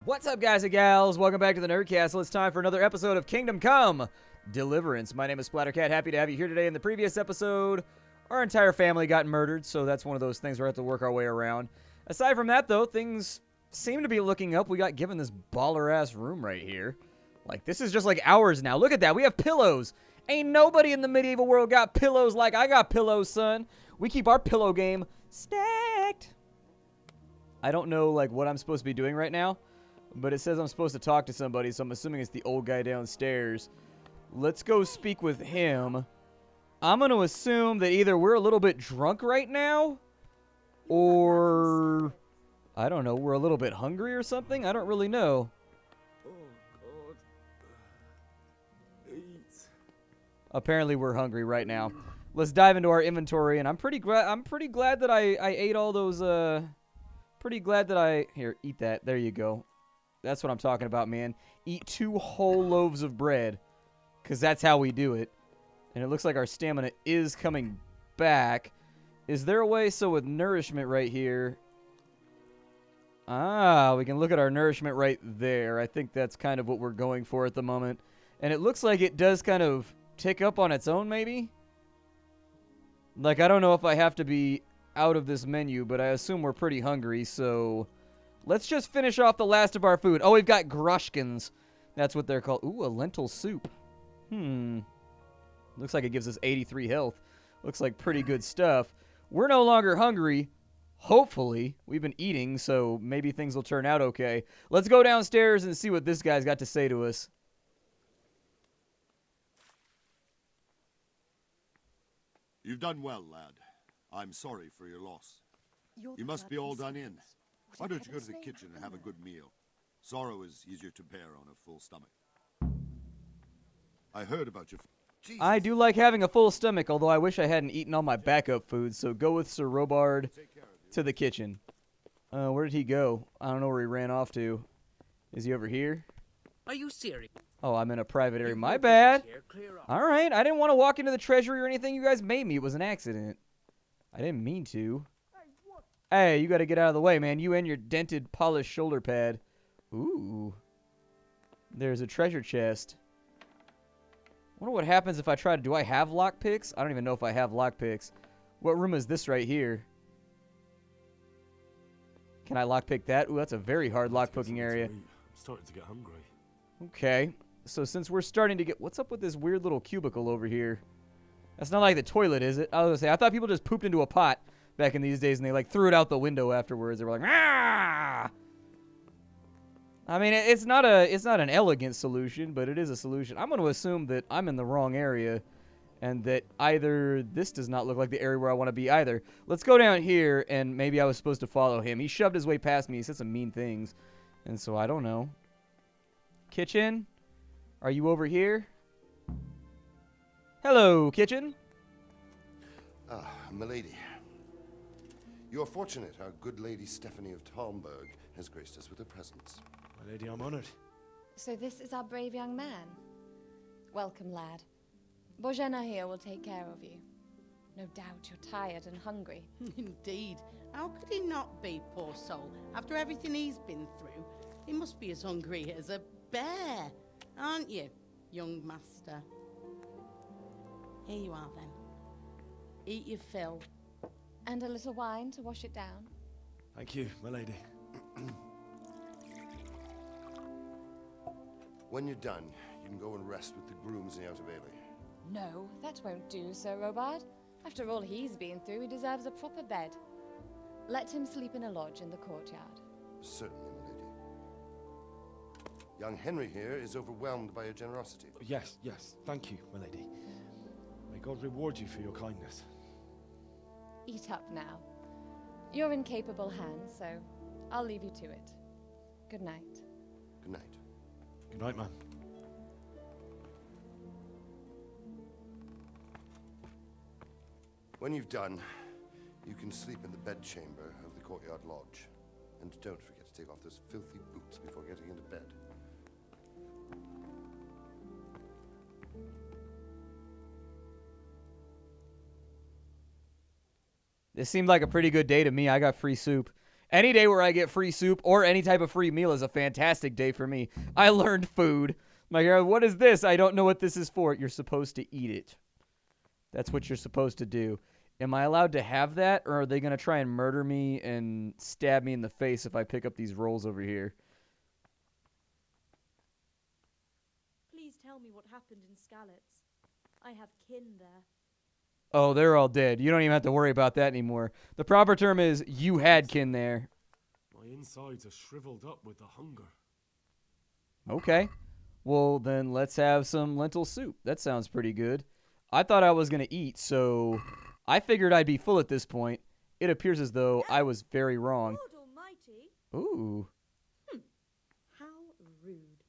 What's up, guys and gals? Welcome back to the Nerdcastle. It's time for another episode of Kingdom Come Deliverance. My name is Splattercat. Happy to have you here today. In the previous episode, our entire family got murdered, so that's one of those things we're going to have to work our way around. Aside from that, though, things seem to be looking up. We got given this baller-ass room right here. Like, this is just like ours now. Look at that. We have pillows. Ain't nobody in the medieval world got pillows like I got pillows, son. We keep our pillow game stacked. I don't know, like, what I'm supposed to be doing right now, but it says I'm supposed to talk to somebody, so I'm assuming it's the old guy downstairs. Let's go speak with him. I'm going to assume that either we're a little bit drunk right now, or, I don't know, we're a little bit hungry or something? I don't really know. Oh, God. Eat. Apparently we're hungry right now. Let's dive into our inventory, and I'm pretty glad that I ate all those, pretty glad that here, eat that. There you go. That's what I'm talking about, man. Eat 2 whole loaves of bread, because that's how we do it. And it looks like our stamina is coming back. Is there a way, so with nourishment right here... Ah, we can look at our nourishment right there. I think that's kind of what we're going for at the moment. And it looks like it does kind of tick up on its own, maybe? Like, I don't know if I have to be out of this menu, but I assume we're pretty hungry, so... Let's just finish off the last of our food. Oh, we've got grushkins. That's what they're called. Ooh, a lentil soup. Looks like it gives us 83 health. Looks like pretty good stuff. We're no longer hungry. Hopefully. We've been eating, so maybe things will turn out okay. Let's go downstairs and see what this guy's got to say to us. You've done well, lad. I'm sorry for your loss. You must be all done in. Why don't you go to the kitchen and have a good meal? Sorrow is easier to bear on a full stomach. I heard about your... Jesus. I do like having a full stomach, although I wish I hadn't eaten all my backup food, so go with Sir Robard to the kitchen. Where did he go? I don't know where he ran off to. Is he over here? Are you serious? Oh, I'm in a private area. My bad. All right, I didn't want to walk into the treasury or anything. You guys made me. It was an accident. I didn't mean to. Hey, you got to get out of the way, man. You and your dented, polished shoulder pad. Ooh. There's a treasure chest. I wonder what happens if I try to... Do I have lockpicks? I don't even know if I have lockpicks. What room is this right here? Can I lockpick that? Ooh, that's a very hard lockpicking area. I'm starting to get hungry. Okay. So since we're starting to get... What's up with this weird little cubicle over here? That's not like the toilet, is it? I was going to say, I thought people just pooped into a pot back in these days, and they, like, threw it out the window afterwards. They were like, ah! I mean, it's not an elegant solution, but it is a solution. I'm going to assume that I'm in the wrong area, and that either this does not look like the area where I want to be either. Let's go down here, and maybe I was supposed to follow him. He shoved his way past me. He said some mean things, and so I don't know. Kitchen? Are you over here? Hello, kitchen. Ah, milady. You are fortunate our good lady Stephanie of Talmberg has graced us with her presence. My lady, I'm honored. So this is our brave young man. Welcome, lad. Bojena here will take care of you. No doubt you're tired and hungry. Indeed. How could he not be, poor soul? After everything he's been through, he must be as hungry as a bear, aren't you, young master? Here you are, then. Eat your fill. And a little wine to wash it down. Thank you, my lady. When you're done, you can go and rest with the grooms in the Outer Bailey. No, that won't do, Sir Robard. After all he's been through, he deserves a proper bed. Let him sleep in a lodge in the courtyard. Certainly, milady. Young Henry here is overwhelmed by your generosity. Yes, thank you, my lady. May God reward you for your kindness. Eat up now. You're in capable hands, so I'll leave you to it. Good night. Good night. Good night, man. When you've done, you can sleep in the bedchamber of the courtyard lodge. And don't forget to take off those filthy boots before getting into bed. This seemed like a pretty good day to me. I got free soup. Any day where I get free soup or any type of free meal is a fantastic day for me. I learned food. My God, what is this? I don't know what this is for. You're supposed to eat it. That's what you're supposed to do. Am I allowed to have that, or are they going to try and murder me and stab me in the face if I pick up these rolls over here? Please tell me what happened in Skalitz. I have kin there. Oh, they're all dead. You don't even have to worry about that anymore. The proper term is you had kin there. My insides are shriveled up with the hunger. Okay. Well, then let's have some lentil soup. That sounds pretty good. I thought I was going to eat, so I figured I'd be full at this point. It appears as though I was very wrong. Lord Almighty. Ooh. How rude.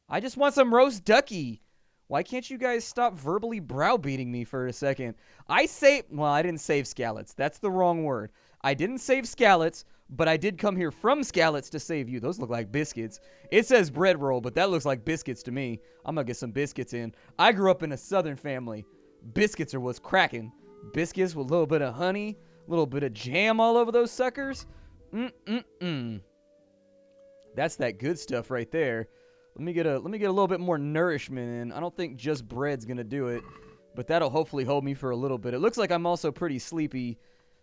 I just want some roast ducky. Why can't you guys stop verbally browbeating me for a second? I didn't save Skalitz. That's the wrong word. I didn't save Skalitz, but I did come here from Skalitz to save you. Those look like biscuits. It says bread roll, but that looks like biscuits to me. I'm going to get some biscuits in. I grew up in a southern family. Biscuits are what's cracking. Biscuits with a little bit of honey, a little bit of jam all over those suckers. That's that good stuff right there. Let me get a little bit more nourishment in. I don't think just bread's going to do it, but that'll hopefully hold me for a little bit. It looks like I'm also pretty sleepy.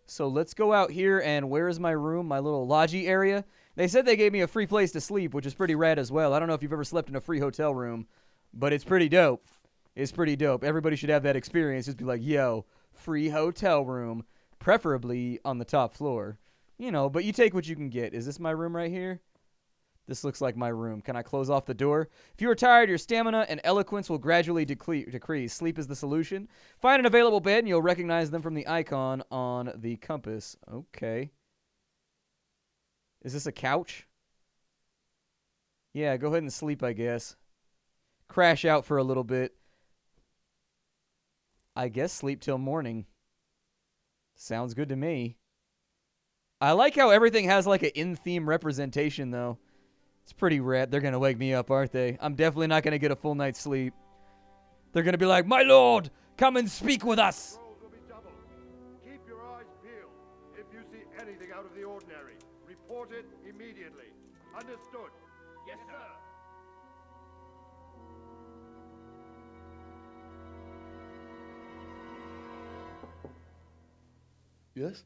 So let's go out here, and where is my room, my little lodgy area? They said they gave me a free place to sleep, which is pretty rad as well. I don't know if you've ever slept in a free hotel room, but it's pretty dope. It's pretty dope. Everybody should have that experience. Just be like, yo, free hotel room, preferably on the top floor. You know, but you take what you can get. Is this my room right here? This looks like my room. Can I close off the door? If you are tired, your stamina and eloquence will gradually decrease. Sleep is the solution. Find an available bed, and you'll recognize them from the icon on the compass. Okay. Is this a couch? Yeah, go ahead and sleep, I guess. Crash out for a little bit. I guess sleep till morning. Sounds good to me. I like how everything has like an in-theme representation, though. It's pretty rad. They're going to wake me up, aren't they? I'm definitely not going to get a full night's sleep. They're going to be like, my lord, come and speak with us. Rolls will be doubled. Keep your eyes peeled. If you see anything out of the ordinary, report it immediately. Understood? Yes, sir. Yes?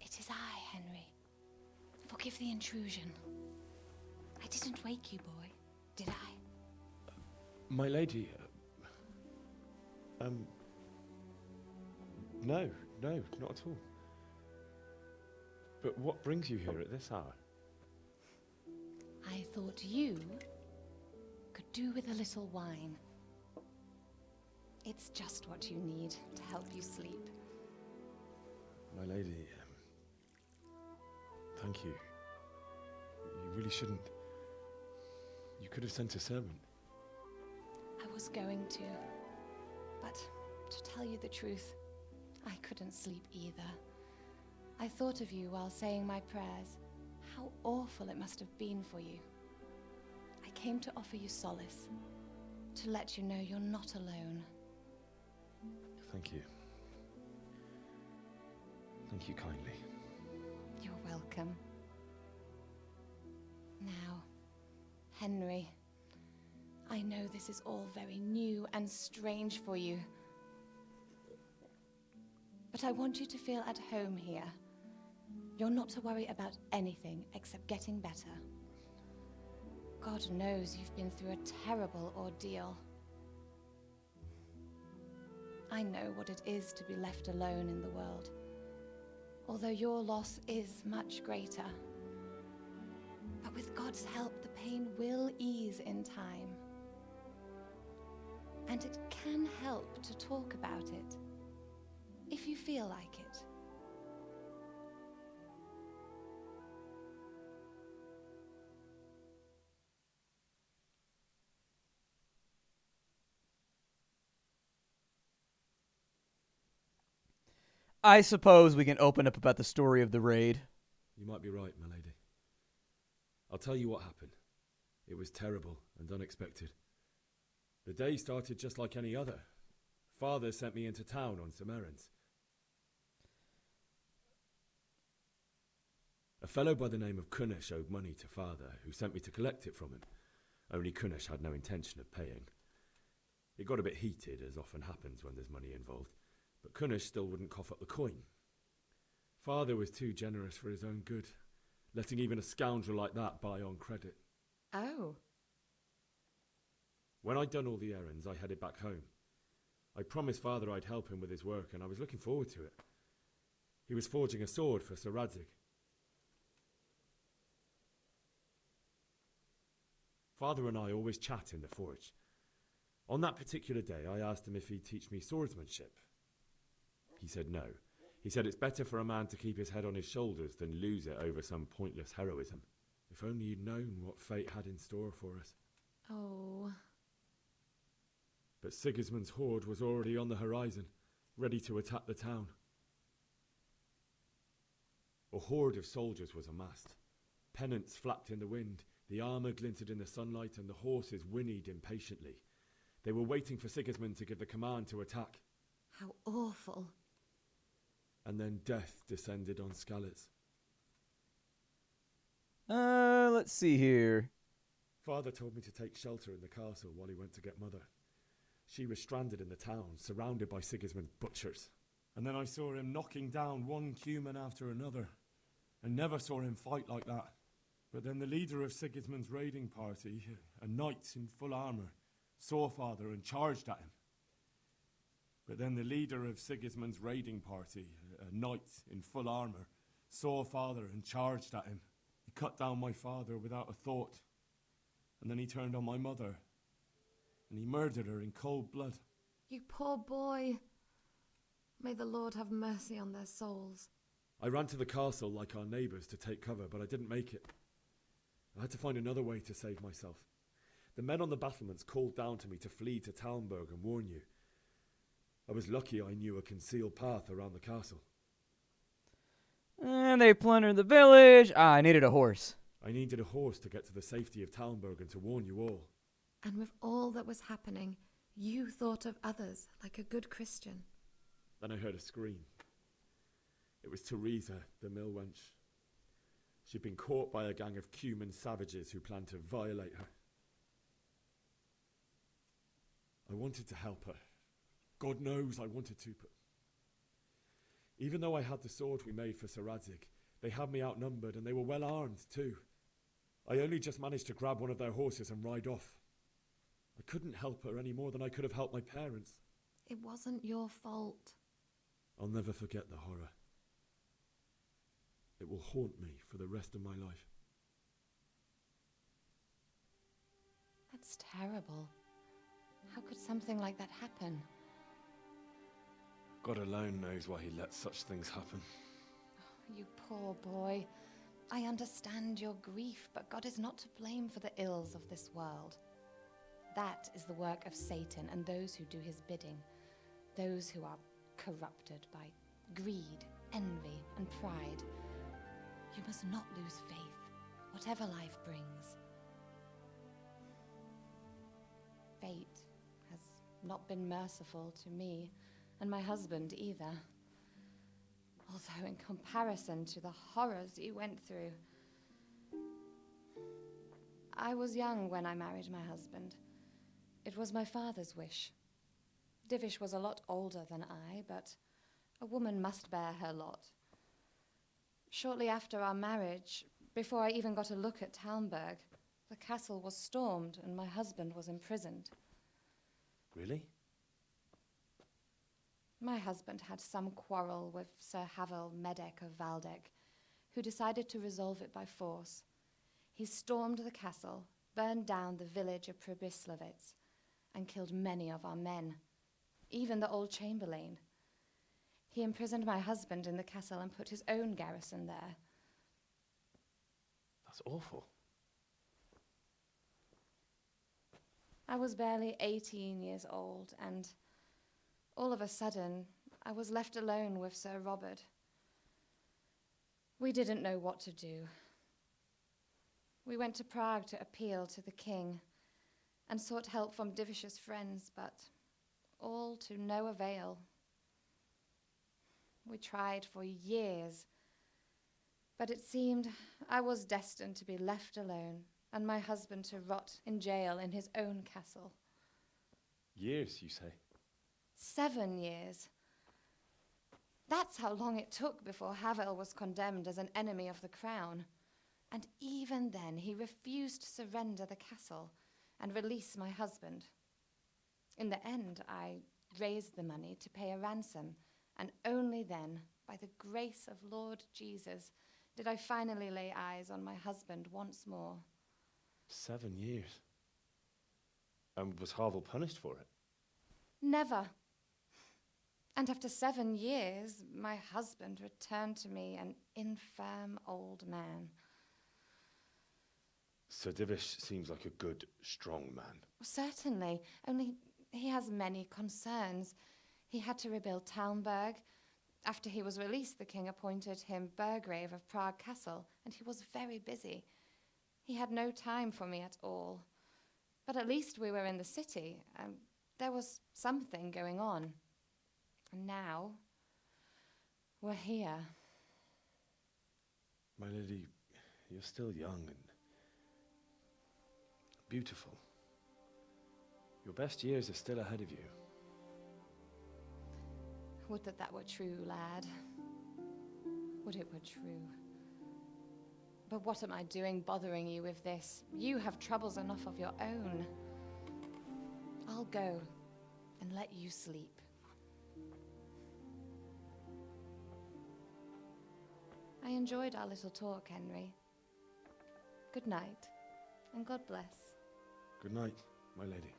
It is I, Henry. Forgive the intrusion. I didn't wake you, boy, did I? My lady, no, not at all. But what brings you here at this hour? I thought you could do with a little wine. It's just what you need to help you sleep. My lady, thank you. You really shouldn't. You could have sent a servant. I was going to, but to tell you the truth, I couldn't sleep either. I thought of you while saying my prayers. How awful it must have been for you. I came to offer you solace, to let you know you're not alone. Thank you. Thank you kindly. You're welcome. Now, Henry, I know this is all very new and strange for you, but I want you to feel at home here. You're not to worry about anything except getting better. God knows you've been through a terrible ordeal. I know what it is to be left alone in the world, although your loss is much greater. But with God's help, the pain will ease in time. And it can help to talk about it, if you feel like it. I suppose we can open up about the story of the raid. You might be right, my lady. I'll tell you what happened. It was terrible and unexpected. The day started just like any other. Father sent me into town on some errands. A fellow by the name of Kunesh owed money to father, who sent me to collect it from him. Only Kunesh had no intention of paying. It got a bit heated, as often happens when there's money involved, but Kunesh still wouldn't cough up the coin. Father was too generous for his own good, letting even a scoundrel like that buy on credit. Oh. When I'd done all the errands, I headed back home. I promised father I'd help him with his work, and I was looking forward to it. He was forging a sword for Sir Radzig. Father and I always chat in the forge. On that particular day, I asked him if he'd teach me swordsmanship. He said no. He said it's better for a man to keep his head on his shoulders than lose it over some pointless heroism. If only you'd known what fate had in store for us. Oh. But Sigismund's horde was already on the horizon, ready to attack the town. A horde of soldiers was amassed. Pennants flapped in the wind, the armour glinted in the sunlight, and the horses whinnied impatiently. They were waiting for Sigismund to give the command to attack. How awful. And then death descended on Skalitz. Let's see here. Father told me to take shelter in the castle while he went to get Mother. She was stranded in the town, surrounded by Sigismund's butchers. And then I saw him knocking down one human after another. I never saw him fight like that. But then the leader of Sigismund's raiding party, a knight in full armour, saw Father and charged at him. But then the leader of Sigismund's raiding party, a knight in full armour, saw Father and charged at him. He cut down my father without a thought. And then he turned on my mother. And he murdered her in cold blood. You poor boy. May the Lord have mercy on their souls. I ran to the castle like our neighbours to take cover, but I didn't make it. I had to find another way to save myself. The men on the battlements called down to me to flee to Talmberg and warn you. I was lucky I knew a concealed path around the castle. And they plundered the village. I needed a horse. I needed a horse to get to the safety of Talmberg and to warn you all. And with all that was happening, you thought of others like a good Christian. Then I heard a scream. It was Teresa, the mill wench. She'd been caught by a gang of Cuman savages who planned to violate her. I wanted to help her. God knows I wanted to, but even though I had the sword we made for Sir Radzig, they had me outnumbered and they were well armed too. I only just managed to grab one of their horses and ride off. I couldn't help her any more than I could have helped my parents. It wasn't your fault. I'll never forget the horror. It will haunt me for the rest of my life. That's terrible. How could something like that happen? God alone knows why he lets such things happen. You poor boy. I understand your grief, but God is not to blame for the ills of this world. That is the work of Satan and those who do his bidding, those who are corrupted by greed, envy, and pride. You must not lose faith, whatever life brings. Fate has not been merciful to me, and my husband either. Although in comparison to the horrors you went through. I was young when I married my husband. It was my father's wish. Divish was a lot older than I, but a woman must bear her lot. Shortly after our marriage, before I even got a look at Talmberg, the castle was stormed and my husband was imprisoned. Really? My husband had some quarrel with Sir Havel Medek of Valdek, who decided to resolve it by force. He stormed the castle, burned down the village of Pribyslavitz, and killed many of our men, even the old chamberlain. He imprisoned my husband in the castle and put his own garrison there. That's awful. I was barely 18 years old, and all of a sudden, I was left alone with Sir Robert. We didn't know what to do. We went to Prague to appeal to the king and sought help from Divish's friends, but all to no avail. We tried for years, But it seemed I was destined to be left alone, and my husband to rot in jail in his own castle. Years, you say? 7 years. That's how long it took before Havel was condemned as an enemy of the crown. And even then, he refused to surrender the castle and release my husband. In the end, I raised the money to pay a ransom, and only then, by the grace of Lord Jesus, did I finally lay eyes on my husband once more. 7 years? And was Havel punished for it? Never. And after 7 years, my husband returned to me an infirm old man. Sir Divish seems like a good, strong man. Certainly, only he has many concerns. He had to rebuild Talmberg. After he was released, the king appointed him Burgrave of Prague Castle, and he was very busy. He had no time for me at all. But at least we were in the city, and there was something going on. And now, we're here. My lady, you're still young and beautiful. Your best years are still ahead of you. Would that that were true, lad. Would it were true. But what am I doing bothering you with this? You have troubles enough of your own. I'll go and let you sleep. I enjoyed our little talk, Henry. Good night, and God bless. Good night, my lady.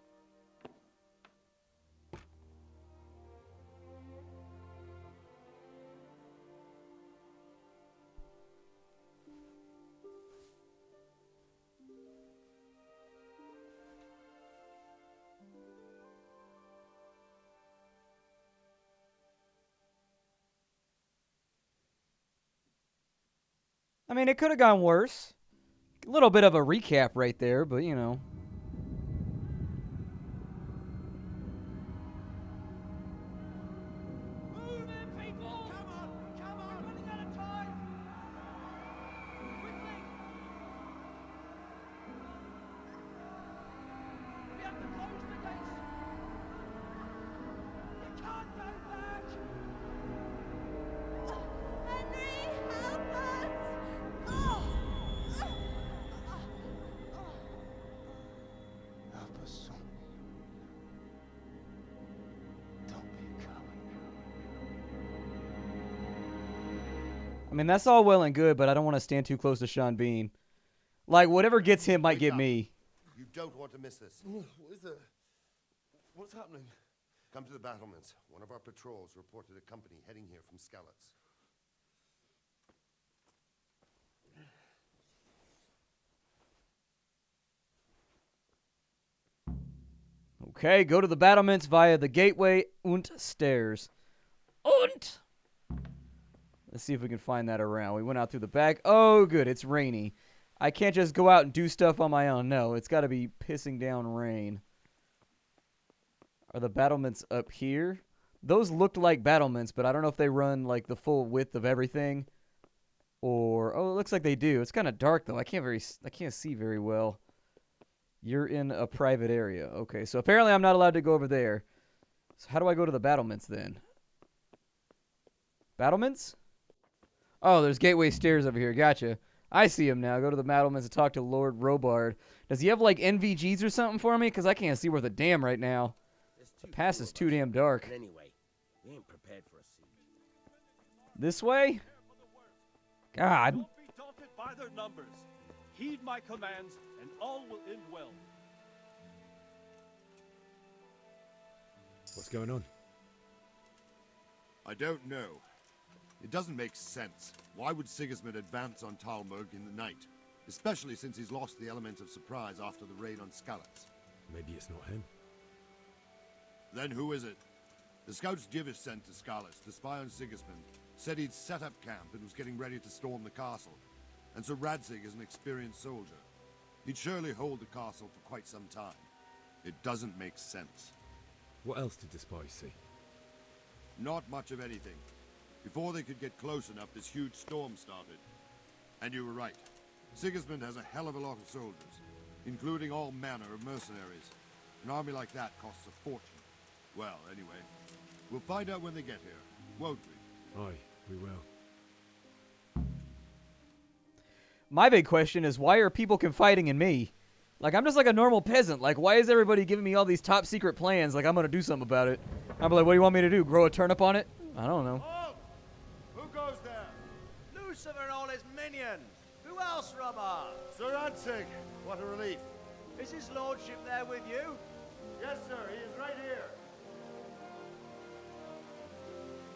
I mean, it could have gone worse. A little bit of a recap right there, but you know. Move in, people! Come on! Come on! We're running out of time! Quickly! We have to close the gates! You can't go back! Henry, help us! Oh! Help us, son. Don't be a coward. I mean, that's all well and good, but I don't want to stand too close to Sean Bean. Like, whatever gets him might get me. You don't want to miss this. What is it? What's happening? Come to the battlements. One of our patrols reported a company heading here from Skalitz. Okay, go to the battlements via the gateway und stairs. Und! Let's see if we can find that around. We went out through the back. Oh, good. It's rainy. I can't just go out and do stuff on my own. No, it's got to be pissing down rain. Are the battlements up here? Those looked like battlements, but I don't know if they run like the full width of everything. Or, oh, it looks like they do. It's kind of dark, though. I can't see very well. You're in a private area. Okay, so apparently I'm not allowed to go over there. So how do I go to the battlements then? Battlements? Oh, there's gateway stairs over here. Gotcha. I see him now. Go to the battlements and talk to Lord Robard. Does he have like NVGs or something for me? Because I can't see worth a damn right now. The pass is too damn dark. But anyway, we ain't prepared for a siege. This way? God. Don't be daunted by their numbers. Heed my commands, and all will end well. What's going on? I don't know. It doesn't make sense. Why would Sigismund advance on Talmberg in the night? Especially since he's lost the element of surprise after the raid on Skalitz. Maybe it's not him. Then who is it? The scouts Jivish sent to Skalitz to spy on Sigismund said he'd set up camp and was getting ready to storm the castle. And so Radzig is an experienced soldier. He'd surely hold the castle for quite some time. It doesn't make sense. What else did the spies see? Not much of anything. Before they could get close enough, this huge storm started. And you were right. Sigismund has a hell of a lot of soldiers, including all manner of mercenaries. An army like that costs a fortune. Well, anyway, we'll find out when they get here, won't we? Aye, we will. My big question is, why are people confiding in me? Like, I'm just like a normal peasant. Like, why is everybody giving me all these top secret plans? Like, I'm going to do something about it. I'm like, what do you want me to do? Grow a turnip on it? I don't know. Halt! Who goes there? Lucifer and all his minions. Who else, Robber? Sir Radzig, what a relief. Is his lordship there with you? Yes, sir, he is right here.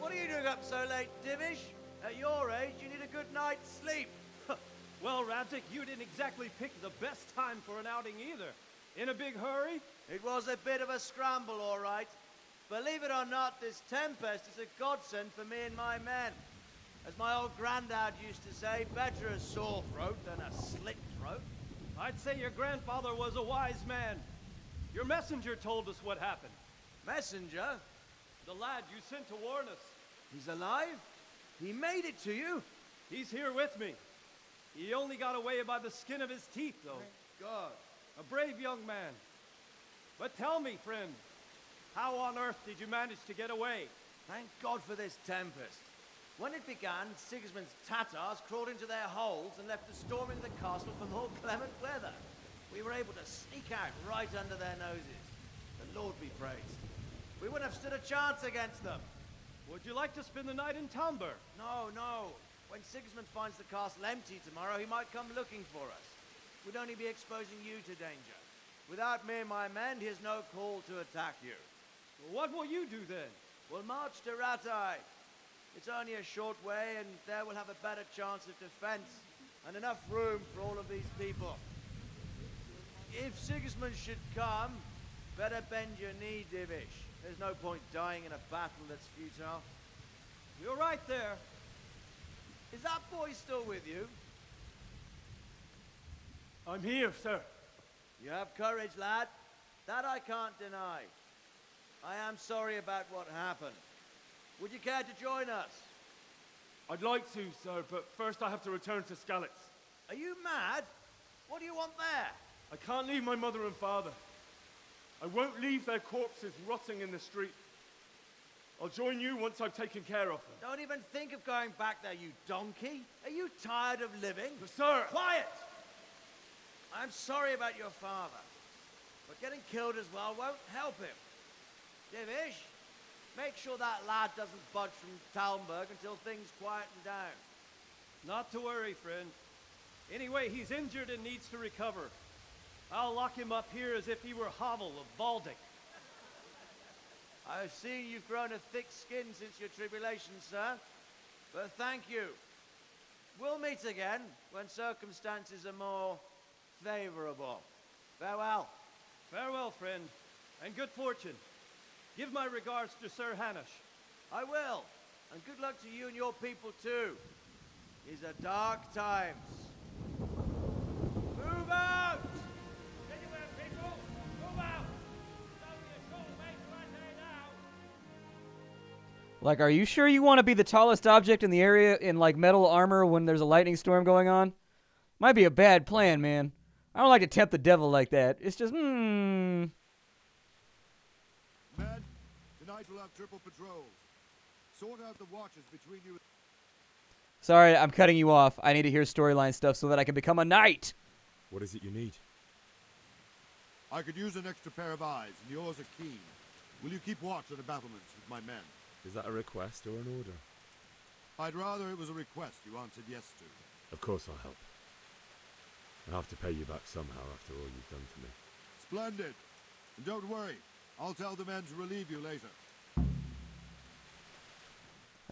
What are you doing up so late, Divish? At your age, you need a good night's sleep. Well, Radzig, you didn't exactly pick the best time for an outing either. In a big hurry? It was a bit of a scramble, all right. Believe it or not, this tempest is a godsend for me and my men. As my old granddad used to say, better a sore throat than a slit throat. I'd say your grandfather was a wise man. Your messenger told us what happened. Messenger? The lad you sent to warn us. He's alive? He made it to you? He's here with me. He only got away by the skin of his teeth, though. Thank God. A brave young man. But tell me, friend, how on earth did you manage to get away? Thank God for this tempest. When it began, Sigismund's Tatars crawled into their holes and left the storm into the castle for more clement weather. We were able to sneak out right under their noses. The Lord be praised. We wouldn't have stood a chance against them. Would you like to spend the night in Talmberg? No, no. When Sigismund finds the castle empty tomorrow, he might come looking for us. We'd only be exposing you to danger. Without me and my men, he has no call to attack you. Well, what will you do then? We'll march to Radzig. It's only a short way, and there we'll have a better chance of defense, and enough room for all of these people. If Sigismund should come, better bend your knee, Divish. There's no point dying in a battle that's futile. You're right there. Is that boy still with you? I'm here, sir. You have courage, lad. That I can't deny. I am sorry about what happened. Would you care to join us? I'd like to, sir, but first I have to return to Skalitz. Are you mad? What do you want there? I can't leave my mother and father. I won't leave their corpses rotting in the street. I'll join you once I've taken care of them. Don't even think of going back there, you donkey. Are you tired of living? But sir! Quiet! I'm sorry about your father, but getting killed as well won't help him. Divish, make sure that lad doesn't budge from Talmberg until things quieten down. Not to worry, friend. Anyway, he's injured and needs to recover. I'll lock him up here as if he were Havel of Baldic. I've seen you've grown a thick skin since your tribulation, sir. But thank you. We'll meet again when circumstances are more favorable. Farewell. Farewell, friend, and good fortune. Give my regards to Sir Hanush. I will. And good luck to you and your people, too. These are dark times. Move out! Anywhere, people! Move out! It's only a short way to right there now. Like, are you sure you want to be the tallest object in the area in, like, metal armor when there's a lightning storm going on? Might be a bad plan, man. I don't like to tempt the devil like that. It's just, Men, tonight we'll have triple patrols. Sort out the watches between you. Sorry, I'm cutting you off. I need to hear storyline stuff so that I can become a knight. What is it you need? I could use an extra pair of eyes, and yours are keen. Will you keep watch at the battlements with my men? Is that a request or an order? I'd rather it was a request you answered yes to. Of course I'll help. I'll have to pay you back somehow after all you've done for me. Splendid. And don't worry, I'll tell the men to relieve you later.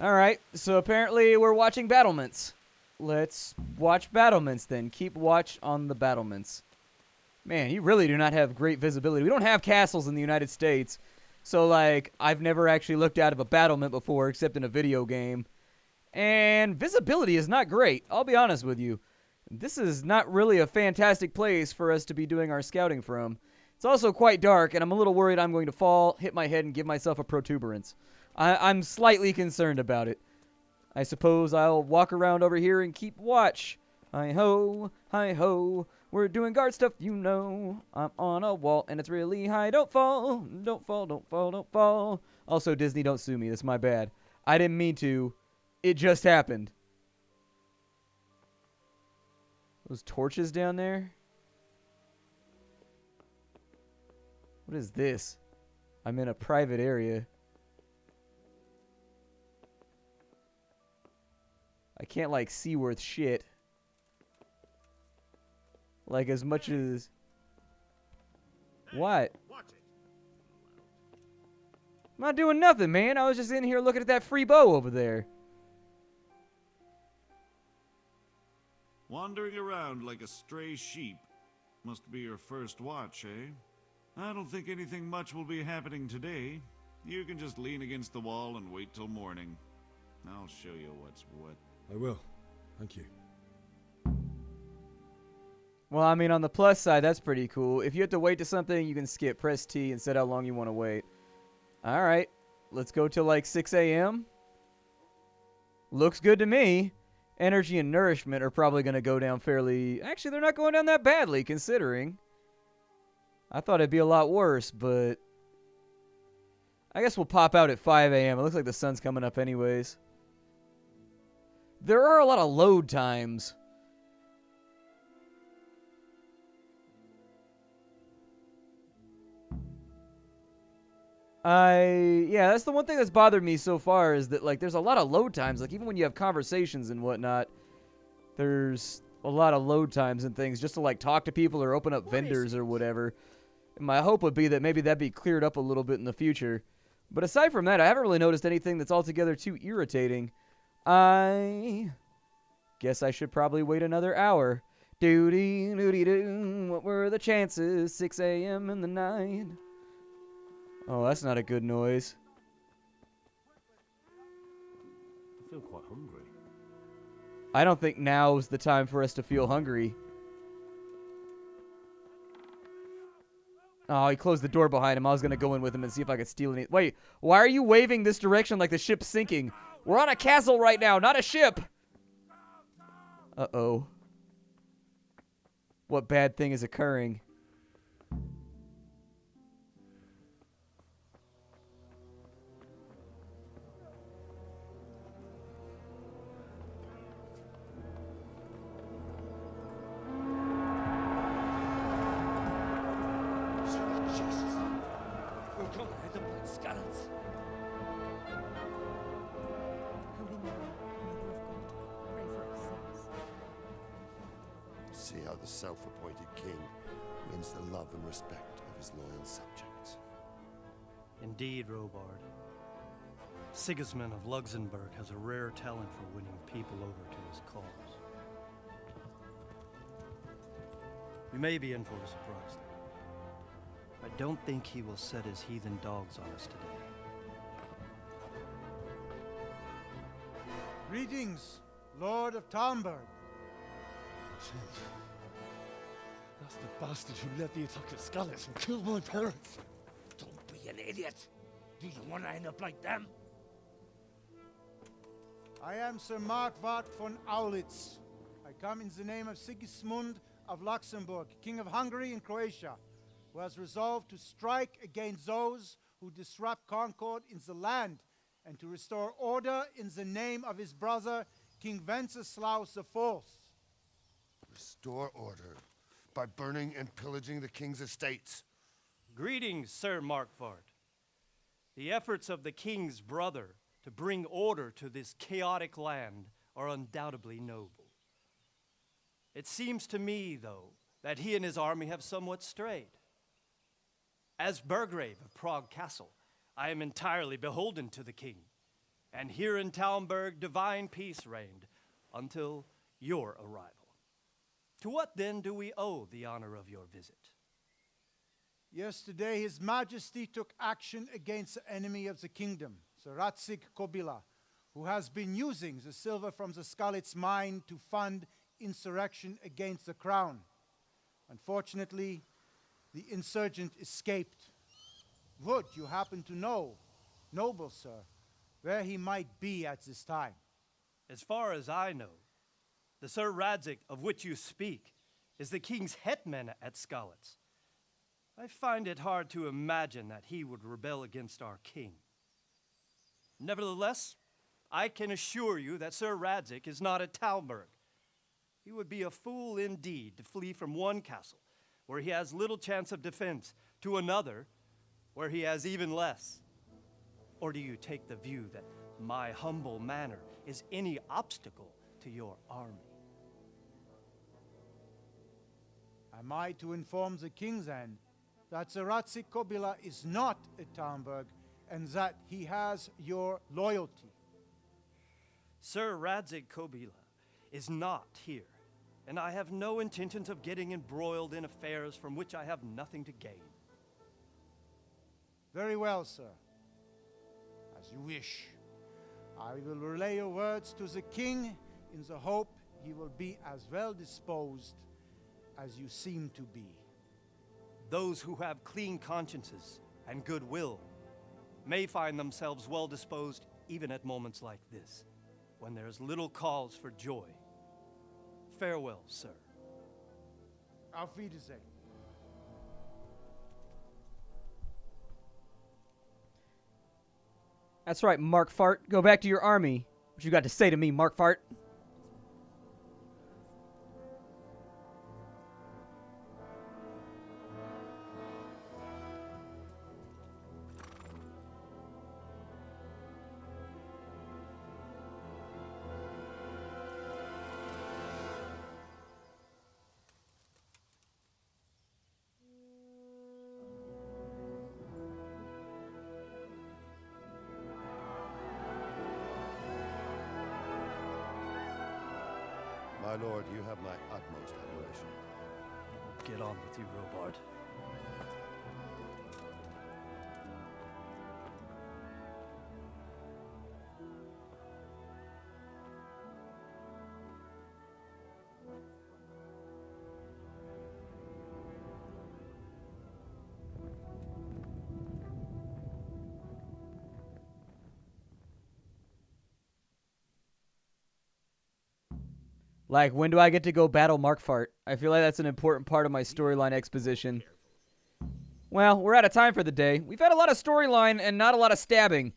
All right, so apparently we're watching battlements. Let's watch battlements then. Keep watch on the battlements. Man, you really do not have great visibility. We don't have castles in the United States. So, like, I've never actually looked out of a battlement before except in a video game. And visibility is not great, I'll be honest with you. This is not really a fantastic place for us to be doing our scouting from. It's also quite dark, and I'm a little worried I'm going to fall, hit my head, and give myself a protuberance. I'm slightly concerned about it. I suppose I'll walk around over here and keep watch. Hi ho, we're doing guard stuff, you know. I'm on a wall and it's really high. Don't fall, don't fall, don't fall, don't fall. Also, Disney, don't sue me. That's my bad. I didn't mean to. It just happened. Those torches down there? What is this? I'm in a private area. I can't, like, see worth shit. Like, as much as... What? I'm not doing nothing, man. I was just in here looking at that free bow over there. Wandering around like a stray sheep. Must be your first watch, eh? I don't think anything much will be happening today. You can just lean against the wall and wait till morning. I'll show you what's what. I will. Thank you. Well, I mean, on the plus side, that's pretty cool. If you have to wait to something, you can skip. Press T and set how long you want to wait. All right. Let's go till like 6 a.m. Looks good to me. Energy and nourishment are probably going to go down fairly... Actually, they're not going down that badly, considering. I thought it'd be a lot worse, but... I guess we'll pop out at 5 a.m. It looks like the sun's coming up anyways. There are a lot of load times. Yeah, that's the one thing that's bothered me so far is that, like, there's a lot of load times. Like, even when you have conversations and whatnot, there's a lot of load times and things just to, like, talk to people or open up vendors or whatever. And my hope would be that maybe that'd be cleared up a little bit in the future. But aside from that, I haven't really noticed anything that's altogether too irritating. I guess I should probably wait another hour. Doody-doody-doo, what were the chances? 6 a.m. in the night. Oh, that's not a good noise. I feel quite hungry. I don't think now's the time for us to feel hungry. Oh, he closed the door behind him. I was going to go in with him and see if I could steal any... Wait, why are you waving this direction like the ship's sinking? We're on a castle right now, not a ship! Uh-oh. What bad thing is occurring? See how the self-appointed king wins the love and respect of his loyal subjects. Indeed, Robard. Sigismund of Luxembourg has a rare talent for winning people over to his cause. We may be in for a surprise, though. I don't think he will set his heathen dogs on us today. Greetings, Lord of Talmberg. That's the bastard who led the attack at Skalitz and killed my parents. Don't be an idiot. Do you want to end up like them? I am Sir Markwart von Aulitz. I come in the name of Sigismund of Luxembourg, King of Hungary and Croatia, who has resolved to strike against those who disrupt concord in the land and to restore order in the name of his brother, King Wenceslaus IV. Restore order by burning and pillaging the king's estates. Greetings, Sir Markwart. The efforts of the king's brother to bring order to this chaotic land are undoubtedly noble. It seems to me, though, that he and his army have somewhat strayed. As Burgrave of Prague Castle, I am entirely beholden to the king, and here in Talmberg divine peace reigned until your arrival. To what then do we owe the honor of your visit? Yesterday, His Majesty took action against the enemy of the kingdom, the Radzig Kobila, who has been using the silver from the Skalitz mine to fund insurrection against the crown. Unfortunately, the insurgent escaped. Would you happen to know, noble sir, where he might be at this time? As far as I know, The Sir Radzig of which you speak is the king's hetman at Skalitz. I find it hard to imagine that he would rebel against our king. Nevertheless, I can assure you that Sir Radzig is not at Talmberg. He would be a fool indeed to flee from one castle where he has little chance of defense to another where he has even less. Or do you take the view that my humble manner is any obstacle to your army? Am I to inform the king then that Sir Radzig Kobyla is not at Talmberg and that he has your loyalty? Sir Radzig Kobyla is not here, and I have no intentions of getting embroiled in affairs from which I have nothing to gain. Very well, sir. As you wish. I will relay your words to the king in the hope he will be as well disposed as you seem to be. Those who have clean consciences and goodwill may find themselves well disposed even at moments like this, when there's little cause for joy. Farewell, sir. Auf Wiedersehen. That's right, Mark Fart. Go back to your army. What you got to say to me, Mark Fart? My lord, you have my utmost admiration. Get on with you, Robard. Like, when do I get to go battle Mark Fart? I feel like that's an important part of my storyline exposition. Well, we're out of time for the day. We've had a lot of storyline and not a lot of stabbing.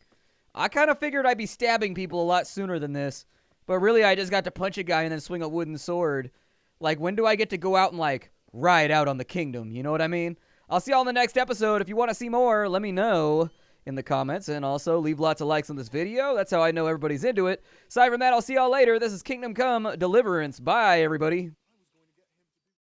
I kind of figured I'd be stabbing people a lot sooner than this. But really, I just got to punch a guy and then swing a wooden sword. Like, when do I get to go out and, like, ride out on the kingdom? You know what I mean? I'll see y'all in the next episode. If you want to see more, let me know in the comments, and also leave lots of likes on this video. That's how I know everybody's into it. Aside from that, I'll see y'all later. This is Kingdom Come Deliverance. Bye, everybody.